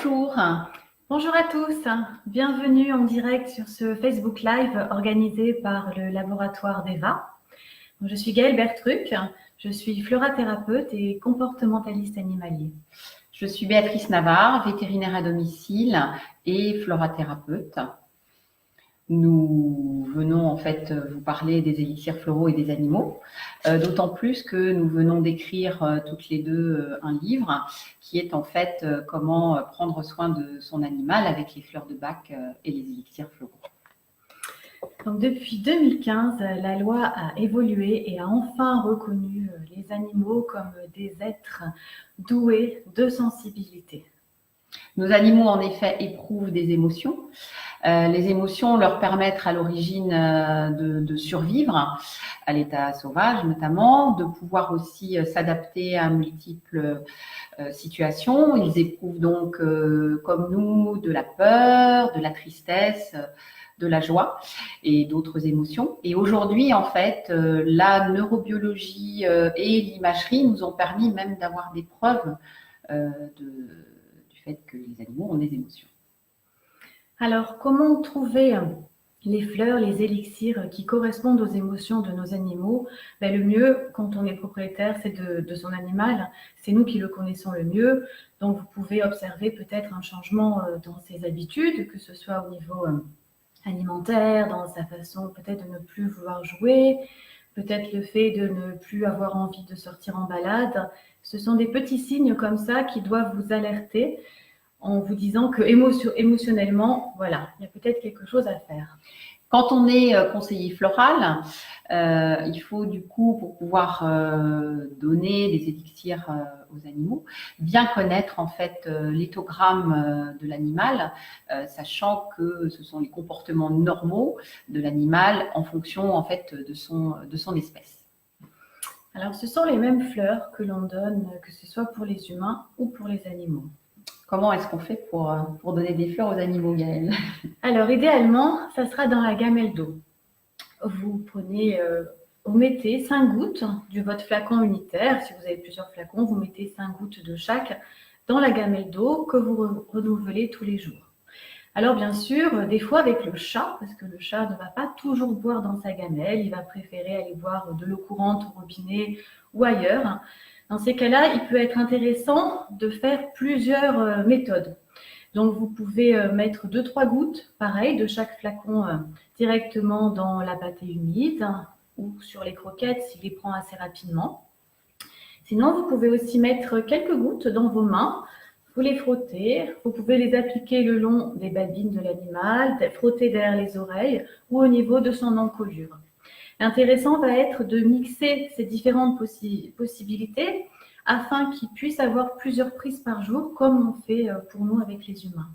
Bonjour. Bonjour à tous, bienvenue en direct sur ce Facebook Live organisé par le laboratoire d'Eva. Je suis Gaëlle Bertruc, je suis florathérapeute et comportementaliste animalier. Je suis Béatrice Navarre, vétérinaire à domicile et florathérapeute. Nous venons en fait vous parler des élixirs floraux et des animaux, d'autant plus que nous venons d'écrire toutes les deux un livre qui est en fait comment prendre soin de son animal avec les fleurs de bac et les élixirs floraux. Donc, depuis 2015, la loi a évolué et a enfin reconnu les animaux comme des êtres doués de sensibilité. Nos animaux, en effet, éprouvent des émotions. Les émotions leur permettent à l'origine de survivre à l'état sauvage notamment, de pouvoir aussi s'adapter à multiples situations. Ils éprouvent donc, comme nous, de la peur, de la tristesse, de la joie et d'autres émotions. Et aujourd'hui, en fait, la neurobiologie et l'imagerie nous ont permis même d'avoir des preuves du fait que les animaux ont des émotions. Alors, comment trouver les fleurs, les élixirs qui correspondent aux émotions de nos animaux? Le mieux, quand on est propriétaire, c'est de son animal. C'est nous qui le connaissons le mieux. Donc, vous pouvez observer peut-être un changement dans ses habitudes, que ce soit au niveau alimentaire, dans sa façon peut-être de ne plus vouloir jouer, peut-être le fait de ne plus avoir envie de sortir en balade. Ce sont des petits signes comme ça qui doivent vous alerter en vous disant que émotionnellement, voilà, il y a peut-être quelque chose à faire. Quand on est conseiller floral, il faut du coup, pour pouvoir donner des élixirs aux animaux, bien connaître en fait l'éthogramme de l'animal, sachant que ce sont les comportements normaux de l'animal en fonction en fait de son espèce. Alors, ce sont les mêmes fleurs que l'on donne, que ce soit pour les humains ou pour les animaux. Comment est-ce qu'on fait pour donner des fleurs aux animaux, Gaëlle? Alors, idéalement, ça sera dans la gamelle d'eau. Vous mettez 5 gouttes de votre flacon unitaire. Si vous avez plusieurs flacons, vous mettez 5 gouttes de chaque dans la gamelle d'eau que vous renouvelez tous les jours. Alors, bien sûr, des fois avec le chat, parce que le chat ne va pas toujours boire dans sa gamelle, il va préférer aller boire de l'eau courante au robinet ou ailleurs. Dans ces cas-là, il peut être intéressant de faire plusieurs méthodes. Donc, vous pouvez mettre 2-3 gouttes, pareil, de chaque flacon directement dans la pâtée humide ou sur les croquettes s'il les prend assez rapidement. Sinon, vous pouvez aussi mettre quelques gouttes dans vos mains. Vous les frottez. Vous pouvez les appliquer le long des babines de l'animal, frotter derrière les oreilles ou au niveau de son encolure. L'intéressant va être de mixer ces différentes possibilités afin qu'ils puissent avoir plusieurs prises par jour, comme on fait pour nous avec les humains.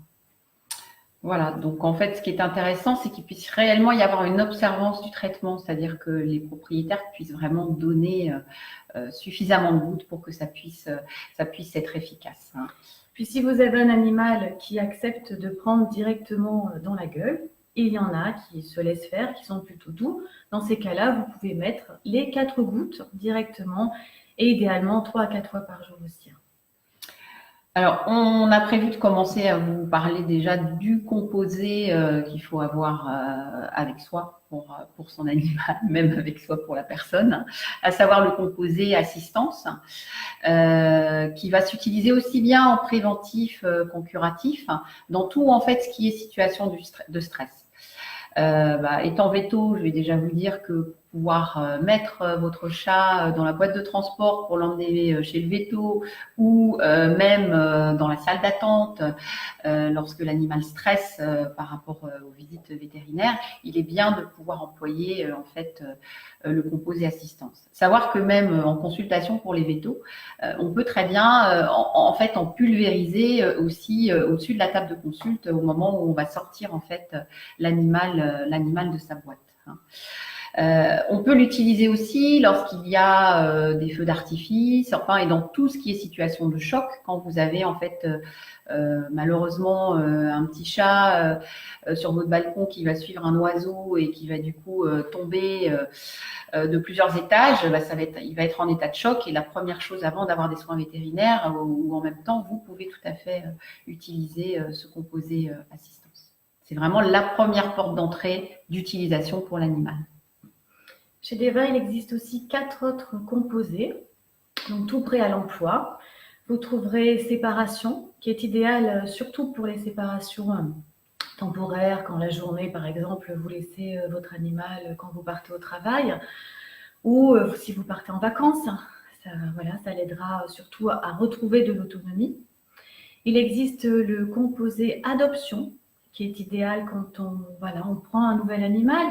Voilà, donc en fait, ce qui est intéressant, c'est qu'il puisse réellement y avoir une observance du traitement, c'est-à-dire que les propriétaires puissent vraiment donner suffisamment de gouttes pour que ça puisse être efficace. Puis si vous avez un animal qui accepte de prendre directement dans la gueule, il y en a qui se laissent faire, qui sont plutôt doux. Dans ces cas-là, vous pouvez mettre les 4 gouttes directement et idéalement 3 à 4 fois par jour aussi. Alors, on a prévu de commencer à vous parler déjà du composé qu'il faut avoir avec soi pour son animal, même avec soi pour la personne, à savoir le composé assistance, qui va s'utiliser aussi bien en préventif qu'en curatif, dans tout en fait ce qui est situation de stress. Étant veto, je vais déjà vous dire que pour pouvoir mettre votre chat dans la boîte de transport pour l'emmener chez le veto ou même dans la salle d'attente lorsque l'animal stresse par rapport aux visites vétérinaires, il est bien de pouvoir employer en fait le composé assistance. Savoir que même en consultation pour les vétos, on peut très bien en pulvériser aussi au-dessus de la table de consulte au moment où on va sortir en fait l'animal de sa boîte. On peut l'utiliser aussi lorsqu'il y a des feux d'artifice, enfin, et dans tout ce qui est situation de choc, quand vous avez en fait malheureusement un petit chat sur votre balcon qui va suivre un oiseau et qui va du coup tomber de plusieurs étages, il va être en état de choc, et la première chose avant d'avoir des soins vétérinaires ou en même temps, vous pouvez tout à fait utiliser ce composé assistance. C'est vraiment la première porte d'entrée d'utilisation pour l'animal. Chez Deva, il existe aussi 4 autres composés, donc tout prêt à l'emploi. Vous trouverez séparation, qui est idéale surtout pour les séparations temporaires, quand la journée, par exemple, vous laissez votre animal quand vous partez au travail, ou si vous partez en vacances. Ça l'aidera surtout à retrouver de l'autonomie. Il existe le composé adoption, qui est idéal quand on prend un nouvel animal,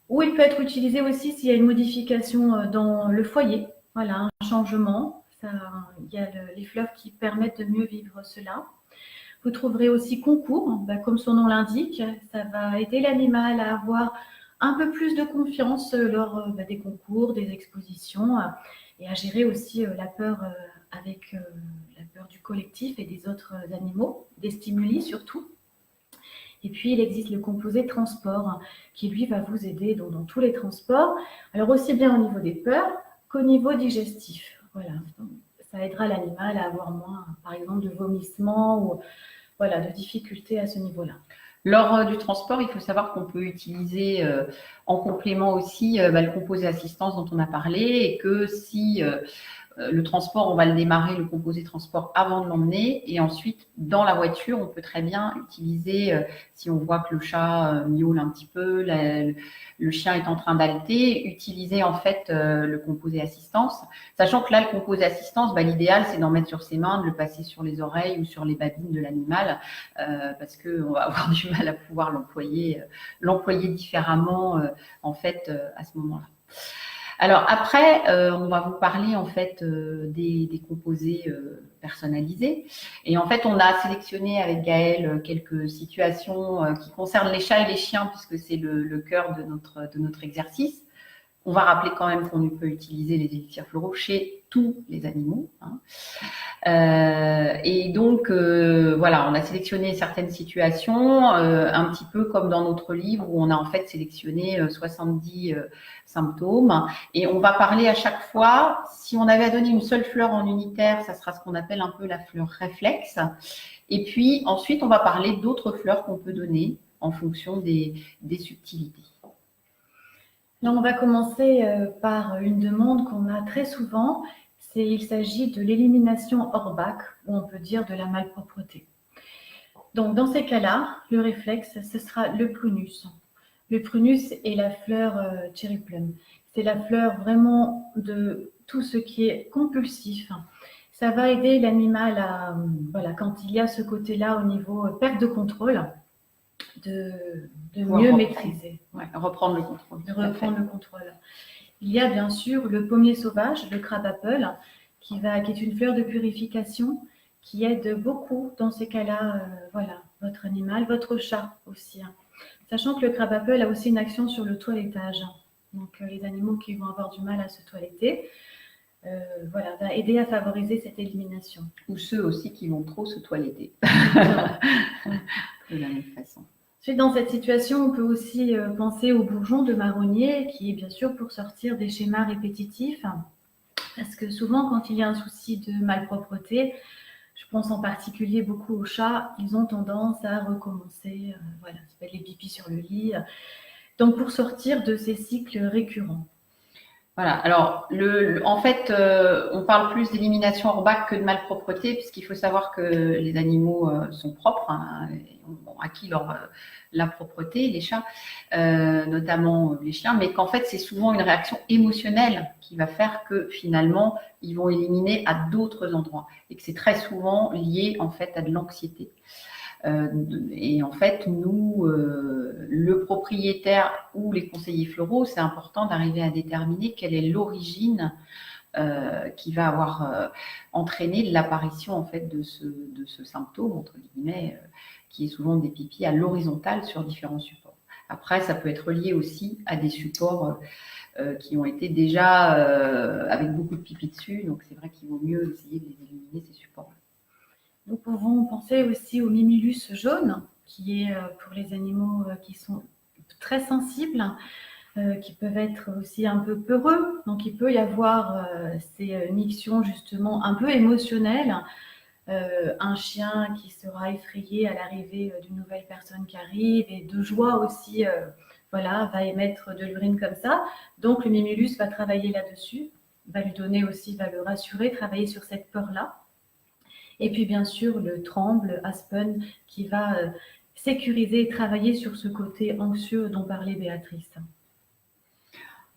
ou il peut être utilisé aussi s'il y a une modification dans le foyer, un changement. Il y a les fleuves qui permettent de mieux vivre cela. Vous trouverez aussi concours, comme son nom l'indique, ça va aider l'animal à avoir un peu plus de confiance lors des concours, des expositions, et à gérer aussi la peur avec la peur du collectif et des autres animaux, des stimuli surtout. Et puis, il existe le composé transport qui, lui, va vous aider dans tous les transports. Alors, aussi bien au niveau des peurs qu'au niveau digestif. Voilà, ça aidera l'animal à avoir moins, par exemple, de vomissements ou de difficultés à ce niveau-là. Lors du transport, il faut savoir qu'on peut utiliser en complément aussi le composé assistance dont on a parlé, et que si le transport, on va le démarrer, le composé transport, avant de l'emmener, et ensuite dans la voiture, on peut très bien utiliser, si on voit que le chat miaule un petit peu, le chien est en train d'halter, utiliser en fait le composé assistance, sachant que là, le composé assistance, l'idéal c'est d'en mettre sur ses mains, de le passer sur les oreilles ou sur les babines de l'animal, parce qu'on va avoir du mal à pouvoir l'employer différemment en fait à ce moment-là. Alors après, on va vous parler en fait des composés personnalisés. Et en fait, on a sélectionné avec Gaëlle quelques situations qui concernent les chats et les chiens, puisque c'est le cœur de notre exercice. On va rappeler quand même qu'on peut utiliser les élixirs floraux chez tous les animaux. Et donc, on a sélectionné certaines situations, un petit peu comme dans notre livre où on a en fait sélectionné 70 symptômes. Et on va parler à chaque fois, si on avait à donner une seule fleur en unitaire, ça sera ce qu'on appelle un peu la fleur réflexe. Et puis ensuite, on va parler d'autres fleurs qu'on peut donner en fonction des subtilités. Là, on va commencer par une demande qu'on a très souvent. Il s'agit de l'élimination hors bac, ou on peut dire de la malpropreté. Donc, dans ces cas-là, le réflexe, ce sera le prunus. Le prunus est la fleur cherry plum. C'est la fleur vraiment de tout ce qui est compulsif. Ça va aider l'animal à, quand il y a ce côté-là au niveau perte de contrôle, de mieux maîtriser. Reprendre le contrôle. De reprendre le contrôle. Il y a bien sûr le pommier sauvage, le crabapple, qui est une fleur de purification qui aide beaucoup dans ces cas-là, votre animal, votre chat aussi. Sachant que le crabapple a aussi une action sur le toilettage. Donc les animaux qui vont avoir du mal à se toiletter, va aider à favoriser cette élimination. Ou ceux aussi qui vont trop se toiletter. De la même façon. Ensuite, dans cette situation, on peut aussi penser au bourgeon de marronnier, qui est bien sûr pour sortir des schémas répétitifs. Parce que souvent, quand il y a un souci de malpropreté, je pense en particulier beaucoup aux chats, ils ont tendance à recommencer, ça s'appelle les pipis sur le lit. Donc, pour sortir de ces cycles récurrents. Voilà, alors en fait, on parle plus d'élimination hors bac que de malpropreté, puisqu'il faut savoir que les animaux sont propres, ont acquis la propreté, les chats, notamment les chiens, mais qu'en fait, c'est souvent une réaction émotionnelle qui va faire que finalement, ils vont éliminer à d'autres endroits, et que c'est très souvent lié en fait à de l'anxiété. Et en fait, nous, le propriétaire ou les conseillers floraux, c'est important d'arriver à déterminer quelle est l'origine qui va avoir entraîné l'apparition en fait de ce symptôme entre guillemets, qui est souvent des pipis à l'horizontale sur différents supports. Après, ça peut être lié aussi à des supports qui ont été déjà avec beaucoup de pipi dessus. Donc, c'est vrai qu'il vaut mieux essayer de les éliminer, ces supports. Nous pouvons penser aussi au mimulus jaune, qui est pour les animaux qui sont très sensibles, qui peuvent être aussi un peu peureux. Donc, il peut y avoir ces mictions justement un peu émotionnelles. Un chien qui sera effrayé à l'arrivée d'une nouvelle personne qui arrive et de joie aussi, voilà, va émettre de l'urine comme ça. Donc, le mimulus va travailler là-dessus, va lui donner aussi, va le rassurer, travailler sur cette peur-là. Et puis, bien sûr, le tremble, Aspen, qui va sécuriser et travailler sur ce côté anxieux dont parlait Béatrice.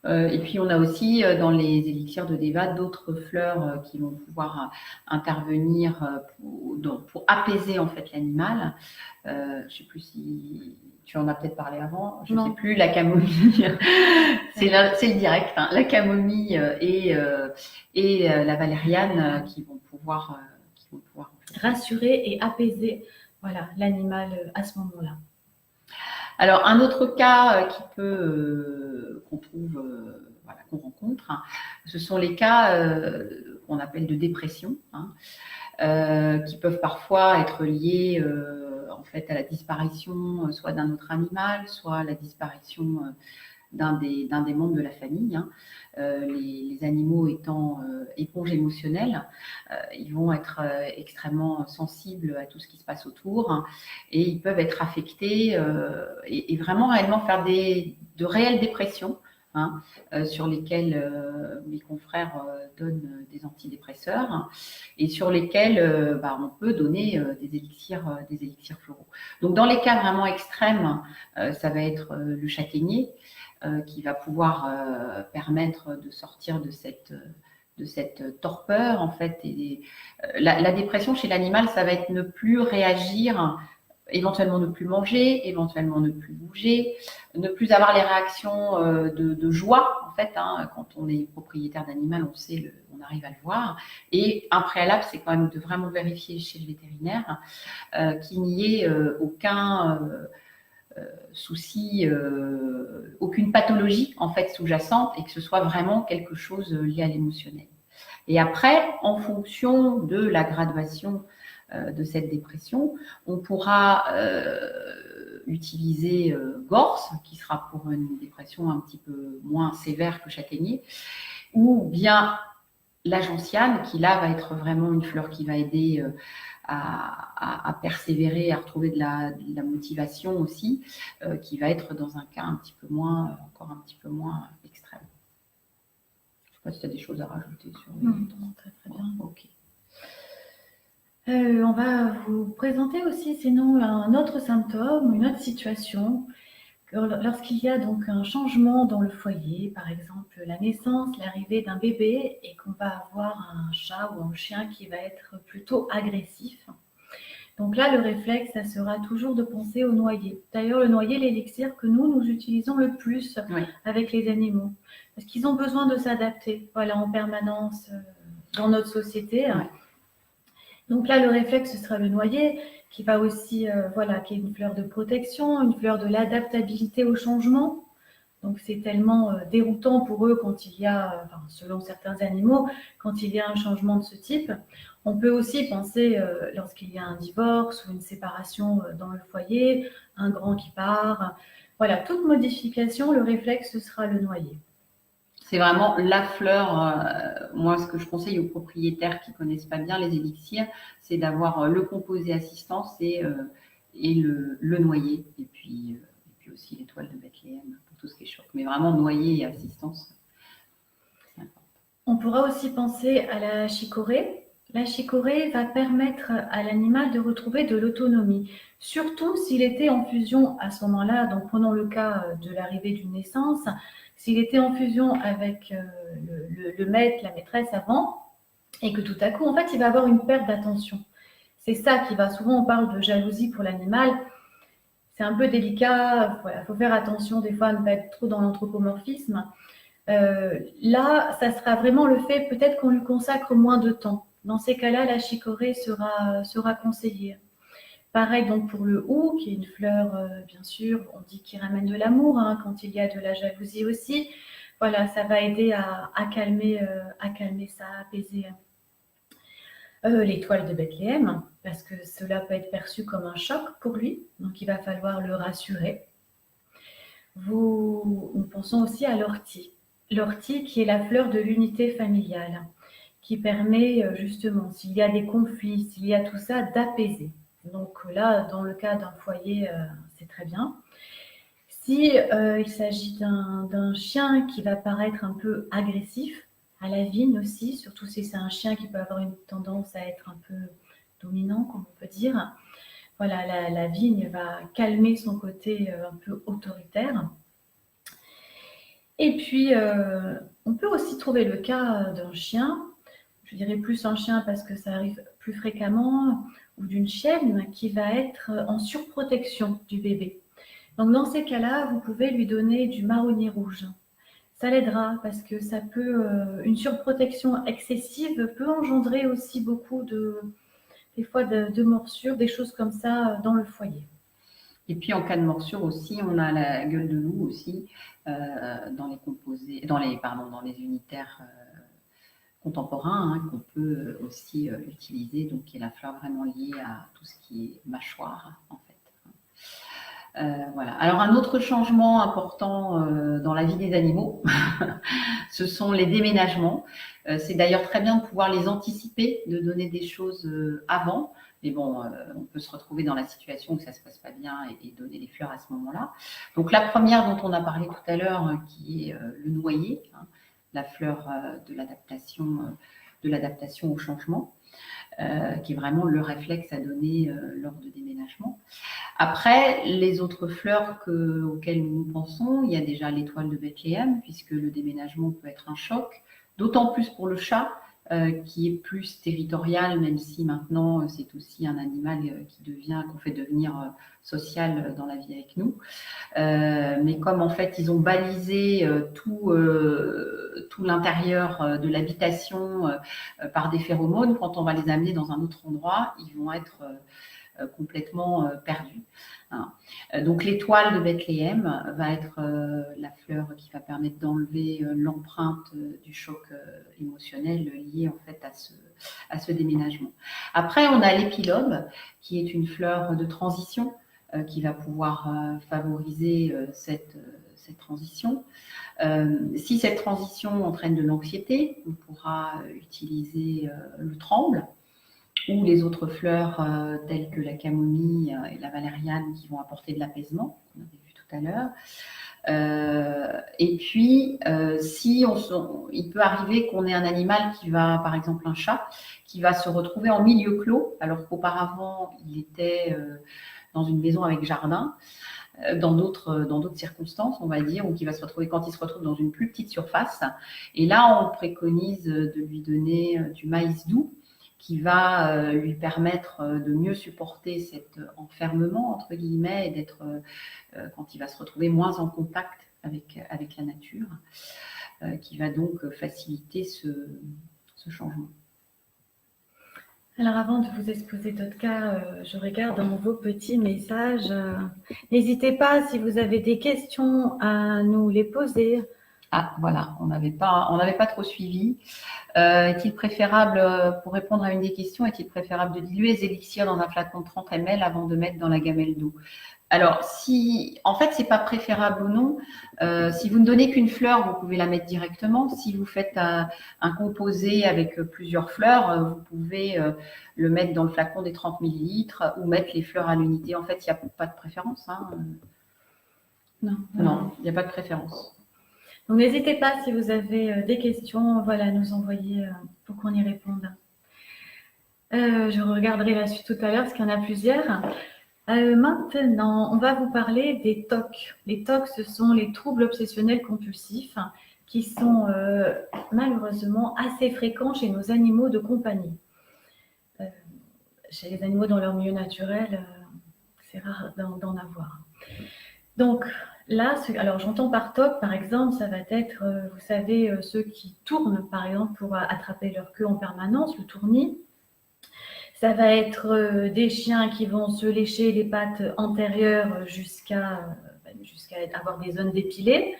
Et puis, on a aussi dans les élixirs de Deva d'autres fleurs qui vont pouvoir intervenir pour apaiser en fait l'animal. Je ne sais plus si tu en as peut-être parlé avant. Je ne sais plus. La camomille, c'est le direct. Hein. La camomille et la valériane qui vont pouvoir rassurer et apaiser, voilà, l'animal à ce moment-là. Alors, un autre cas qu'on trouve, voilà, qu'on rencontre, hein, ce sont les cas qu'on appelle de dépression, hein, qui peuvent parfois être liés en fait à la disparition soit d'un autre animal, soit à la disparition d'un des membres de la famille. Hein. Les animaux étant éponges émotionnelles, ils vont être extrêmement sensibles à tout ce qui se passe autour, hein, et ils peuvent être affectés et vraiment réellement faire de réelles dépressions, hein, sur lesquelles mes confrères donnent des antidépresseurs, hein, et sur lesquels on peut donner des élixirs floraux. Donc dans les cas vraiment extrêmes, ça va être le châtaignier, qui va pouvoir permettre de sortir de cette torpeur en fait. Et la dépression chez l'animal, ça va être ne plus réagir, éventuellement ne plus manger, éventuellement ne plus bouger, ne plus avoir les réactions de joie en fait. Hein, quand on est propriétaire d'animal, on sait, on arrive à le voir. Et un préalable, c'est quand même de vraiment vérifier chez le vétérinaire qu'il n'y ait aucun souci, aucune pathologie en fait sous-jacente, et que ce soit vraiment quelque chose lié à l'émotionnel. Et après, en fonction de la graduation de cette dépression, on pourra utiliser Gorse, qui sera pour une dépression un petit peu moins sévère que châtaignier, ou bien la gentiane, qui là va être vraiment une fleur qui va aider à persévérer, à retrouver de la motivation aussi, qui va être dans un cas encore un petit peu moins extrême. Je ne sais pas si tu as des choses à rajouter sur les autres. Non, très très bien. Ok. On va vous présenter aussi sinon un autre symptôme, une autre situation. Lorsqu'il y a donc un changement dans le foyer, par exemple la naissance, l'arrivée d'un bébé, et qu'on va avoir un chat ou un chien qui va être plutôt agressif. Donc là, le réflexe, ça sera toujours de penser au noyer. D'ailleurs, le noyer, l'élixir que nous utilisons le plus avec les animaux, parce qu'ils ont besoin de s'adapter, voilà, en permanence dans notre société. Ouais. Donc là, le réflexe, ce sera le noyer, qui va aussi, qui est une fleur de protection, une fleur de l'adaptabilité au changement. Donc c'est tellement déroutant pour eux quand il y a, selon certains animaux, quand il y a un changement de ce type. On peut aussi penser lorsqu'il y a un divorce ou une séparation dans le foyer, un grand qui part. Voilà, toute modification, le réflexe, ce sera le noyer. C'est vraiment la fleur. Moi, ce que je conseille aux propriétaires qui ne connaissent pas bien les élixirs, c'est d'avoir le composé assistance et le noyer. Et puis aussi l'étoile de Bethléem pour tout ce qui est choc. Mais vraiment noyer et assistance, c'est important. On pourra aussi penser à la chicorée. La chicorée va permettre à l'animal de retrouver de l'autonomie, surtout s'il était en fusion à ce moment-là. Donc, prenons le cas de l'arrivée d'une naissance. S'il était en fusion avec le maître, la maîtresse avant, et que tout à coup, en fait, il va avoir une perte d'attention. C'est ça qui va, souvent on parle de jalousie pour l'animal. C'est un peu délicat, il faut faire attention des fois à ne pas être trop dans l'anthropomorphisme. Là, ça sera vraiment le fait peut-être qu'on lui consacre moins de temps. Dans ces cas-là, la chicorée sera conseillée. Pareil donc pour le hou, qui est une fleur, bien sûr, on dit qui ramène de l'amour, hein, quand il y a de la jalousie aussi. Voilà, ça va aider à calmer ça, à apaiser. L'étoile de Bethléem, parce que cela peut être perçu comme un choc pour lui, donc il va falloir le rassurer. Nous pensons aussi à l'ortie. L'ortie qui est la fleur de l'unité familiale, qui permet justement, s'il y a des conflits, s'il y a tout ça, d'apaiser. Donc là, dans le cas d'un foyer, c'est très bien. Si il s'agit d'un chien qui va paraître un peu agressif, à la vigne aussi, surtout si c'est un chien qui peut avoir une tendance à être un peu dominant, comme on peut dire. Voilà, la vigne va calmer son côté un peu autoritaire. Et puis, on peut aussi trouver le cas d'un chien, je dirais plus un chien parce que ça arrive plus fréquemment, ou d'une chienne qui va être en surprotection du bébé. Donc dans ces cas-là, vous pouvez lui donner du marronnier rouge. Ça l'aidera parce que ça peut, une surprotection excessive peut engendrer aussi beaucoup des fois de morsures, des choses comme ça dans le foyer. Et puis en cas de morsure aussi, on a la gueule de loup aussi dans les composés, dans les unitaires contemporains hein, qu'on peut aussi utiliser, donc qui est la fleur vraiment liée à tout ce qui est mâchoire en fait. Voilà. Alors un autre changement important dans la vie des animaux, ce sont les déménagements. C'est d'ailleurs très bien de pouvoir les anticiper, de donner des choses avant. Mais bon, on peut se retrouver dans la situation où ça se passe pas bien et donner les fleurs à ce moment-là. Donc la première dont on a parlé tout à l'heure, qui est le noyer, hein, la fleur de l'adaptation au changement, qui est vraiment le réflexe à donner lors de déménagement. Après, les autres fleurs auxquelles nous pensons, il y a déjà l'étoile de Bethléem, puisque le déménagement peut être un choc, d'autant plus pour le chat, qui est plus territorial, même si maintenant c'est aussi un animal qu'on fait devenir social dans la vie avec nous. Mais comme en fait ils ont balisé tout l'intérieur de l'habitation par des phéromones, quand on va les amener dans un autre endroit, ils vont être complètement perdus. Hein. Donc l'étoile de Bethléem va être la fleur qui va permettre d'enlever l'empreinte du choc émotionnel lié en fait à ce déménagement. Après, on a l'épilobe qui est une fleur de transition qui va pouvoir favoriser cette transition. Si cette transition entraîne de l'anxiété, on pourra utiliser le tremble ou les autres fleurs telles que la camomille et la valériane qui vont apporter de l'apaisement, qu'on avait vu tout à l'heure. Et puis, il peut arriver qu'on ait un animal qui va, par exemple un chat, qui va se retrouver en milieu clos, alors qu'auparavant, il était dans une maison avec jardin, dans d'autres circonstances, on va dire, ou qui va se retrouver quand il se retrouve dans une plus petite surface. Et là, on préconise de lui donner du maïs doux, qui va lui permettre de mieux supporter cet enfermement, entre guillemets, et d'être, quand il va se retrouver moins en contact avec la nature, qui va donc faciliter ce changement. Alors avant de vous exposer d'autres cas, je regarde dans vos petits messages. N'hésitez pas, si vous avez des questions, à nous les poser. Ah, voilà, on n'avait pas trop suivi. Est-il préférable, pour répondre à une des questions, est-il préférable de diluer les élixirs dans un flacon de 30 ml avant de mettre dans la gamelle d'eau? Alors, en fait, c'est pas préférable ou non. Si vous ne donnez qu'une fleur, vous pouvez la mettre directement. Si vous faites un composé avec plusieurs fleurs, vous pouvez le mettre dans le flacon des 30 millilitres ou mettre les fleurs à l'unité. En fait, il n'y a pas de préférence. Hein. Non, il n'y a pas de préférence. Donc, n'hésitez pas, si vous avez des questions, voilà, à nous envoyer pour qu'on y réponde. Je regarderai la suite tout à l'heure parce qu'il y en a plusieurs. Maintenant, on va vous parler des TOC. Les TOC, ce sont les troubles obsessionnels compulsifs qui sont malheureusement assez fréquents chez nos animaux de compagnie. Chez les animaux dans leur milieu naturel, c'est rare d'en avoir. Donc, là, alors j'entends par TOC, par exemple, ça va être, vous savez, ceux qui tournent, par exemple, pour attraper leur queue en permanence, le tournis. Ça va être des chiens qui vont se lécher les pattes antérieures jusqu'à avoir des zones dépilées.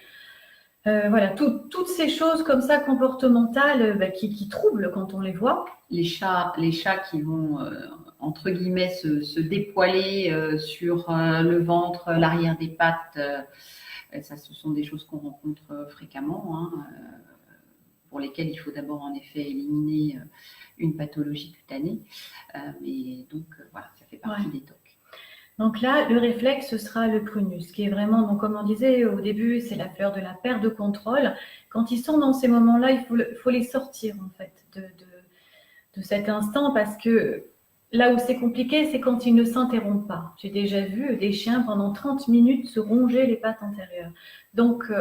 Voilà, toutes ces choses comme ça comportementales qui troublent quand on les voit. Les chats qui vont, entre guillemets, se dépoiler sur le ventre, l'arrière des pattes, ça, ce sont des choses qu'on rencontre fréquemment, hein, pour lesquelles il faut d'abord en effet éliminer une pathologie cutanée. Mais donc voilà, ça fait partie des TOC. Donc là, le réflexe, ce sera le prunus, qui est vraiment, donc comme on disait au début, c'est la fleur de la perte de contrôle. Quand ils sont dans ces moments-là, il faut les sortir en fait de cet instant, parce que là où c'est compliqué, c'est quand ils ne s'interrompent pas. J'ai déjà vu des chiens pendant 30 minutes se ronger les pattes antérieures. Donc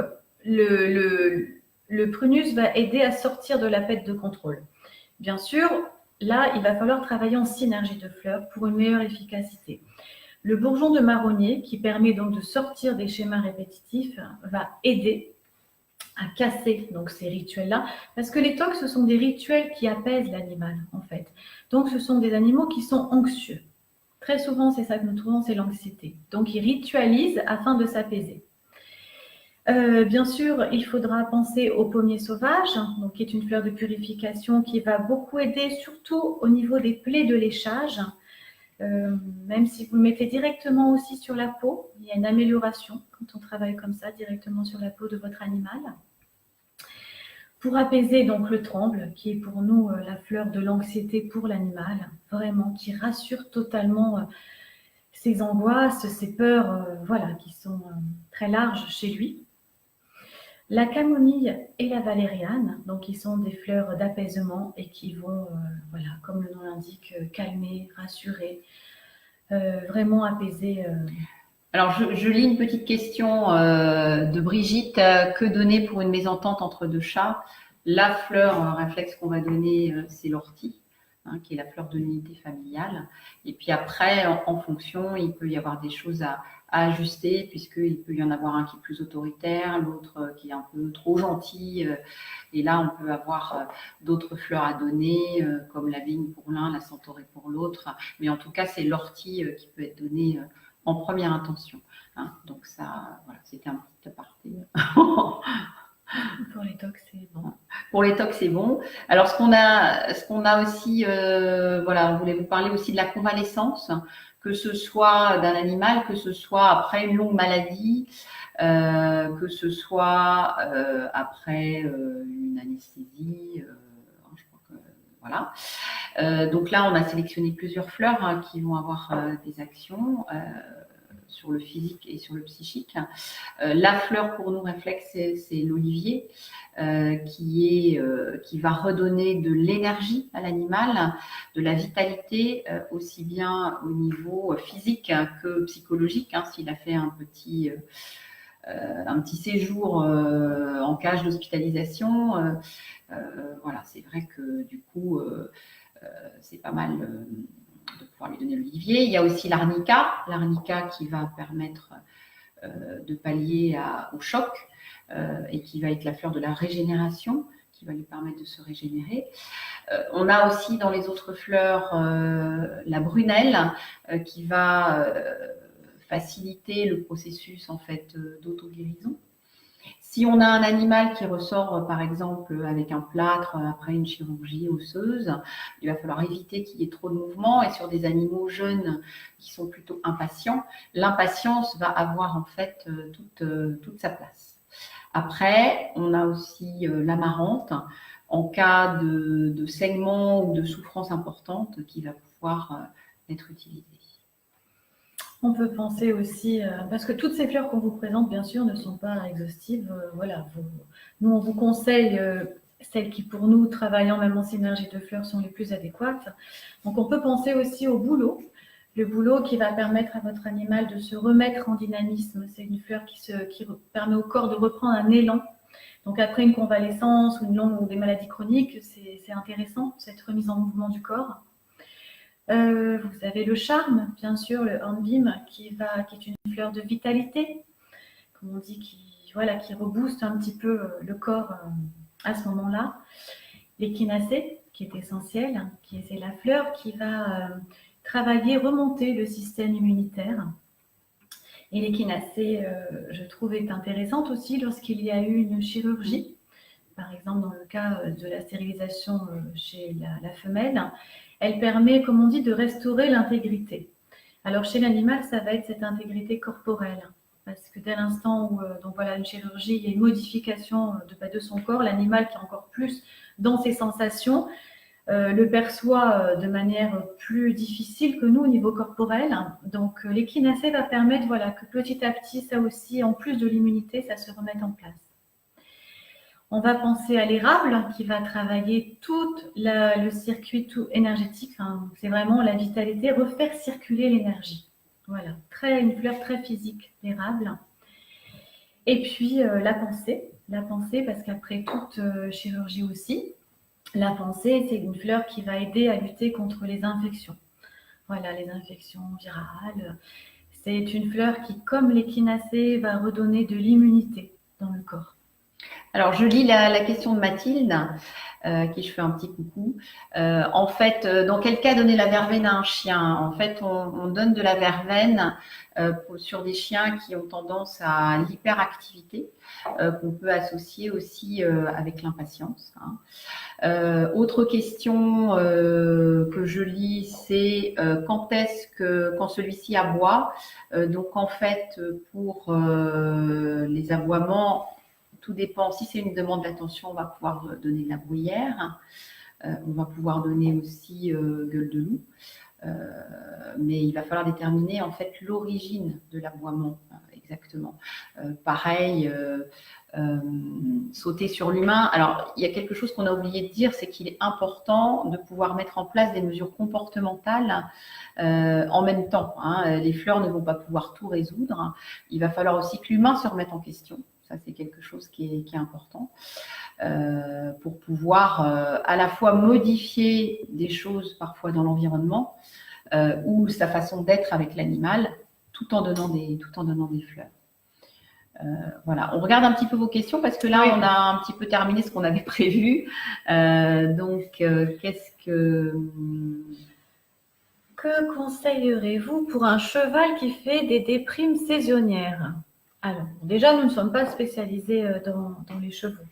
le prunus va aider à sortir de la perte de contrôle. Bien sûr, là, il va falloir travailler en synergie de fleurs pour une meilleure efficacité. Le bourgeon de marronnier, qui permet donc de sortir des schémas répétitifs, va aider à casser donc ces rituels-là, parce que les TOC, ce sont des rituels qui apaisent l'animal, en fait. Donc, ce sont des animaux qui sont anxieux. Très souvent, c'est ça que nous trouvons, c'est l'anxiété. Donc, ils ritualisent afin de s'apaiser. Bien sûr, il faudra penser au pommier sauvage, donc, qui est une fleur de purification qui va beaucoup aider, surtout au niveau des plaies de léchage. Même si vous le mettez directement aussi sur la peau, il y a une amélioration quand on travaille comme ça directement sur la peau de votre animal. Pour apaiser donc le tremble, qui est pour nous la fleur de l'anxiété pour l'animal, vraiment qui rassure totalement ses angoisses, ses peurs, voilà, qui sont très larges chez lui. La camomille et la valériane, donc qui sont des fleurs d'apaisement et qui vont, voilà, comme le nom l'indique, calmer, rassurer. Vraiment apaiser. Alors, je lis une petite question de Brigitte. Que donner pour une mésentente entre deux chats? La fleur réflexe qu'on va donner, c'est l'ortie, hein, qui est la fleur de l'unité familiale. Et puis après, en fonction, il peut y avoir des choses à ajuster, puisqu'il peut y en avoir un qui est plus autoritaire, l'autre qui est un peu trop gentil. Et là, on peut avoir d'autres fleurs à donner, comme la vigne pour l'un, la centaurée pour l'autre. Mais en tout cas, c'est l'ortie qui peut être donnée en première intention. Hein. Donc ça, voilà, c'était un petit aparté. Pour les TOC, c'est bon. Pour les TOC, c'est bon. Alors, ce qu'on a aussi, voilà, on voulait vous parler aussi de la convalescence, que ce soit d'un animal, que ce soit après une longue maladie, que ce soit après une anesthésie. Je crois que, voilà. Donc là, on a sélectionné plusieurs fleurs hein, qui vont avoir des actions sur le physique et sur le psychique. La fleur pour nous réflexe, c'est l'olivier qui va redonner de l'énergie à l'animal, de la vitalité aussi bien au niveau physique que psychologique. Hein, s'il a fait un petit séjour en cage d'hospitalisation, voilà, c'est vrai que du coup, c'est pas mal de pouvoir lui donner l'olivier. Il y a aussi l'arnica qui va permettre de pallier au choc et qui va être la fleur de la régénération, qui va lui permettre de se régénérer. On a aussi dans les autres fleurs la brunelle qui va faciliter le processus en fait d'auto-guérison. Si on a un animal qui ressort, par exemple, avec un plâtre après une chirurgie osseuse, il va falloir éviter qu'il y ait trop de mouvement. Et sur des animaux jeunes qui sont plutôt impatients, l'impatience va avoir en fait toute sa place. Après, on a aussi l'amarante en cas de saignement ou de souffrance importante qui va pouvoir être utilisée. On peut penser aussi, parce que toutes ces fleurs qu'on vous présente, bien sûr, ne sont pas exhaustives. Voilà, nous, on vous conseille celles qui, pour nous, travaillant même en synergie de fleurs, sont les plus adéquates. Donc, on peut penser aussi au bouleau. Le bouleau qui va permettre à votre animal de se remettre en dynamisme. C'est une fleur qui permet au corps de reprendre un élan. Donc, après une convalescence ou des maladies chroniques, c'est intéressant, cette remise en mouvement du corps. Vous avez le charme, bien sûr, le hornbeam, qui est une fleur de vitalité, comme on dit, qui rebooste un petit peu le corps à ce moment-là. L'échinacée, qui est essentielle, c'est la fleur qui va travailler, remonter le système immunitaire. Et l'échinacée, je trouve, est intéressante aussi lorsqu'il y a eu une chirurgie. Par exemple, dans le cas de la stérilisation chez la femelle, elle permet, comme on dit, de restaurer l'intégrité. Alors, chez l'animal, ça va être cette intégrité corporelle. Parce que dès l'instant où donc voilà, une chirurgie, il y a une modification de son corps, l'animal qui est encore plus dans ses sensations, le perçoit de manière plus difficile que nous au niveau corporel. Donc, l'échinacée va permettre voilà, que petit à petit, ça aussi, en plus de l'immunité, ça se remette en place. On va penser à l'érable qui va travailler tout le circuit tout énergétique. Enfin, c'est vraiment la vitalité, refaire circuler l'énergie. Voilà, une fleur très physique, l'érable. Et puis la pensée parce qu'après toute chirurgie aussi, la pensée, c'est une fleur qui va aider à lutter contre les infections. Voilà, les infections virales. C'est une fleur qui, comme l'échinacée, va redonner de l'immunité dans le corps. Alors, je lis la question de Mathilde, qui je fais un petit coucou. En fait, dans quel cas donner la verveine à un chien? En fait, on donne de la verveine sur des chiens qui ont tendance à l'hyperactivité, qu'on peut associer aussi avec l'impatience. Autre question que je lis, c'est quand celui-ci aboie. Donc, en fait, pour les aboiements, tout dépend. Si c'est une demande d'attention, on va pouvoir donner de la bruyère. On va pouvoir donner aussi gueule de loup. Mais il va falloir déterminer en fait l'origine de l'aboiement exactement. Pareil, sauter sur l'humain. Alors, il y a quelque chose qu'on a oublié de dire, c'est qu'il est important de pouvoir mettre en place des mesures comportementales en même temps. Les fleurs ne vont pas pouvoir tout résoudre. Il va falloir aussi que l'humain se remette en question. Ça, c'est quelque chose qui est important pour pouvoir à la fois modifier des choses parfois dans l'environnement ou sa façon d'être avec l'animal, tout en donnant des fleurs. Voilà, on regarde un petit peu vos questions parce que là, oui, on a un petit peu terminé ce qu'on avait prévu. Que conseillerez-vous pour un cheval qui fait des déprimes saisonnières? Alors, déjà, nous ne sommes pas spécialisés dans les chevaux.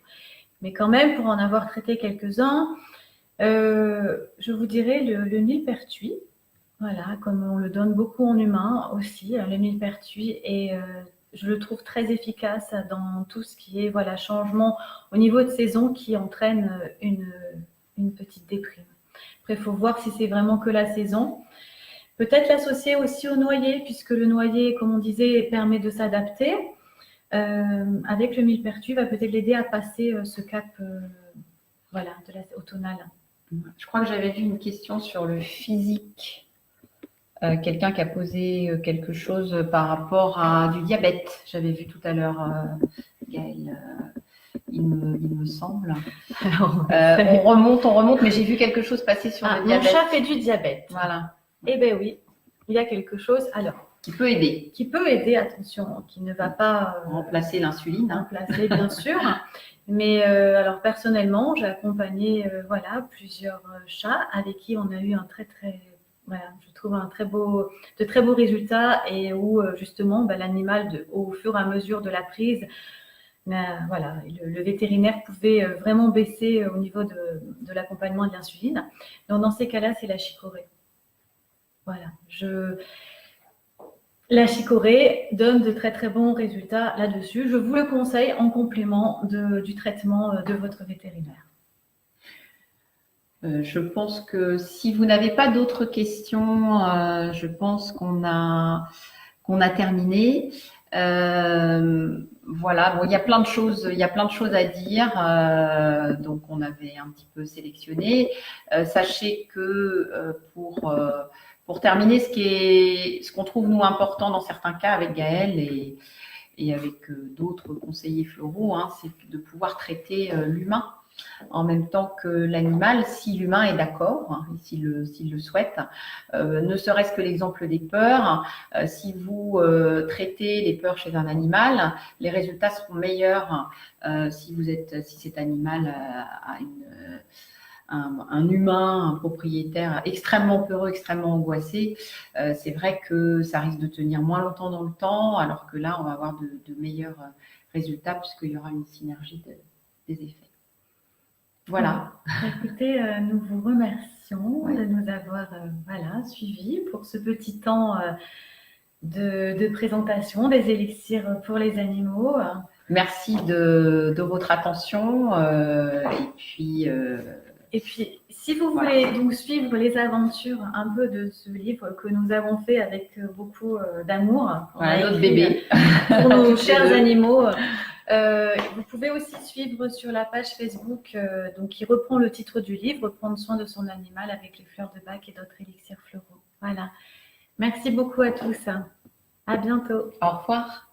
Mais quand même, pour en avoir traité quelques-uns, je vous dirais le millepertuis. Voilà, comme on le donne beaucoup en humain aussi, le millepertuis. Et je le trouve très efficace dans tout ce qui est changement au niveau de saison qui entraîne une petite déprime. Après, il faut voir si c'est vraiment que la saison. Peut-être l'associer aussi au noyer, puisque le noyer, comme on disait, permet de s'adapter. Avec le millepertuis, va peut-être l'aider à passer ce cap de la automnale. Je crois que j'avais vu une question sur le physique. Quelqu'un qui a posé quelque chose par rapport à du diabète. J'avais vu tout à l'heure, Gaëlle, il me semble. On remonte, mais j'ai vu quelque chose passer sur le diabète. Mon chat fait du diabète. Voilà. Eh bien oui, il y a quelque chose. Alors, qui peut aider, attention, qui ne va pas remplacer l'insuline. Remplacer, bien sûr. Mais alors personnellement, j'ai accompagné plusieurs chats avec qui on a eu je trouve de très beaux résultats et où justement l'animal, au fur et à mesure de la prise, le vétérinaire pouvait vraiment baisser au niveau de l'accompagnement de l'insuline. Donc dans ces cas-là, c'est la chicorée. Voilà, la chicorée donne de très très bons résultats là-dessus. Je vous le conseille en complément du traitement de votre vétérinaire. Je pense que si vous n'avez pas d'autres questions, je pense qu'on a terminé. Voilà, bon, il y a plein de choses à dire. Donc on avait un petit peu sélectionné. Sachez que pour terminer, ce qu'on trouve nous important dans certains cas avec Gaëlle et avec d'autres conseillers floraux, c'est de pouvoir traiter l'humain en même temps que l'animal, si l'humain est d'accord, s'il le souhaite. Ne serait-ce que l'exemple des peurs. Si vous traitez les peurs chez un animal, les résultats seront meilleurs si cet animal un humain, un propriétaire extrêmement peureux, extrêmement angoissé, c'est vrai que ça risque de tenir moins longtemps dans le temps, alors que là, on va avoir de meilleurs résultats puisqu'il y aura une synergie des effets. Voilà. Écoutez, nous vous remercions de nous avoir suivis pour ce petit temps de présentation des élixirs pour les animaux. Merci de votre attention. Et puis, si vous voulez donc suivre les aventures un peu de ce livre que nous avons fait avec beaucoup d'amour, notre bébé, pour nos chers animaux, vous pouvez aussi suivre sur la page Facebook qui reprend le titre du livre, Prendre soin de son animal avec les fleurs de bac et d'autres élixirs floraux. Voilà. Merci beaucoup à tous. À bientôt. Au revoir.